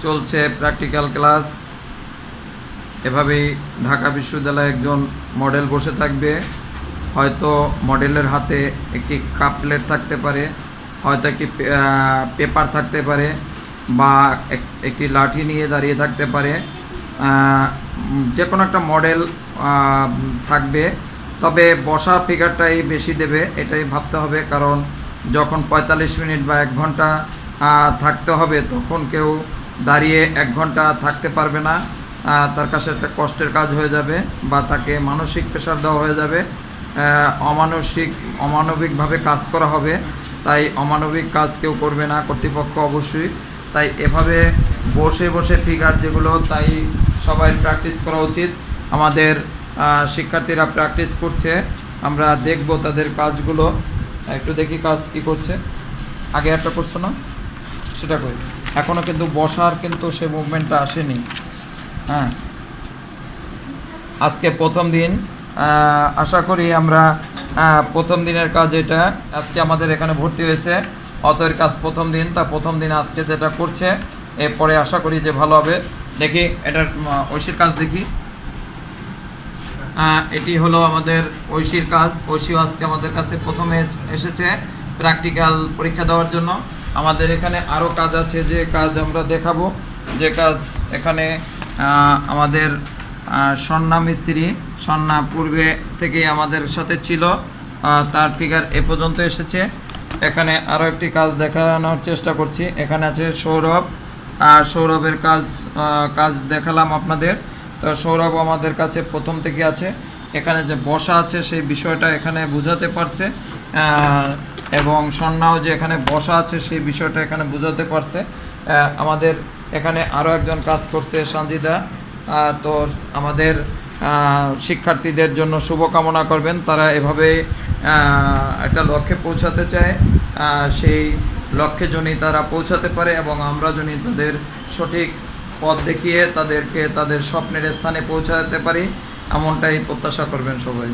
চলছে practical class. এভাবেই ঢাকা বিশ্ববিদ্যালয়ে একজন মডেল বসে থাকবে, হয়তো মডেলের হাতে একটি কাপ প্লেট থাকতে পারে, হয়তো একটি পেপার থাকতে পারে, বা একটি লাঠি নিয়ে দাঁড়িয়ে থাকতে পারে। যে কোনো একটা মডেল থাকবে, তবে বসা ফিগারটাই বেশি দেবে, এটাই ভাবতে হবে। কারণ যখন 45 মিনিট বা 1 ঘন্টা থাকতে হবে, তখন কেউ দাঁড়িয়ে 1 ঘন্টা থাকতে পারবে না। তার কাছে একটা কষ্টের কাজ হয়ে যাবে, বা তাকে মানসিক প্রেশার দেওয়া হয়ে যাবে, অমানবিকভাবে কাজ করা হবে। তাই অমানবিক কাজ কেউ করবে না, কর্তৃপক্ষ অবশ্যই। তাই এভাবে বসে বসে ফিগার যেগুলো, তাই সবাই প্র্যাকটিস করা উচিত। আমাদের শিক্ষার্থীরা প্র্যাকটিস করছে, আমরা দেখব তাদের কাজগুলো। একটু দেখি কাজ কি করছে। আগে একটা করছো না, সেটা করি। এখনও কিন্তু বসার কিন্তু সে মুভমেন্টটা আসেনি। হ্যাঁ, আজকে প্রথম দিন, আশা করি আমরা প্রথম দিনের কাজ এটা। আজকে আমাদের এখানে ভর্তি হয়েছে, অতএর কাজ প্রথম দিন। তা প্রথম দিন আজকে যেটা করছে, এরপরে আশা করি যে ভালো হবে। দেখি এটার ঐশীর কাজ দেখি। এটি হলো আমাদের ঐশীর কাজ। ঐশীও আজকে আমাদের কাছে প্রথমে এসেছে প্র্যাকটিক্যাল পরীক্ষা দেওয়ার জন্য। আমাদের এখানে আরও কাজ আছে, যে কাজ আমরা দেখাবো। যে কাজ এখানে আমাদের সন্না মিস্ত্রি, সন্না পূর্বে থেকেই আমাদের সাথে ছিল, তার ফিগার এ পর্যন্ত এসেছে। এখানে আরও একটি কাজ দেখানোর চেষ্টা করছি। এখানে আছে সৌরভ, আর সৌরভের কাজ দেখালাম আপনাদের। তো সৌরভ আমাদের কাছে প্রথম থেকে আছে। এখানে যে বসা আছে সেই বিষয়টা এখানে বোঝাতে পারছে, এবং সন্নাও যে এখানে বসা আছে সেই বিষয়টা এখানে বোঝাতে পারছে। আমাদের এখানে আরও একজন কাজ করছে, সঞ্জিদা। তো আমাদের শিক্ষার্থীদের জন্য শুভকামনা করবেন, তারা এভাবে একটা লক্ষ্যে পৌঁছাতে চায়, সেই লক্ষ্যে জন্যই তারা পৌঁছাতে পারে, এবং আমরা জন্যই তাদের সঠিক পথ দেখিয়ে তাদেরকে তাদের স্বপ্নের স্থানে পৌঁছাতে পারি, এমনটাই প্রত্যাশা করবেন সবাই।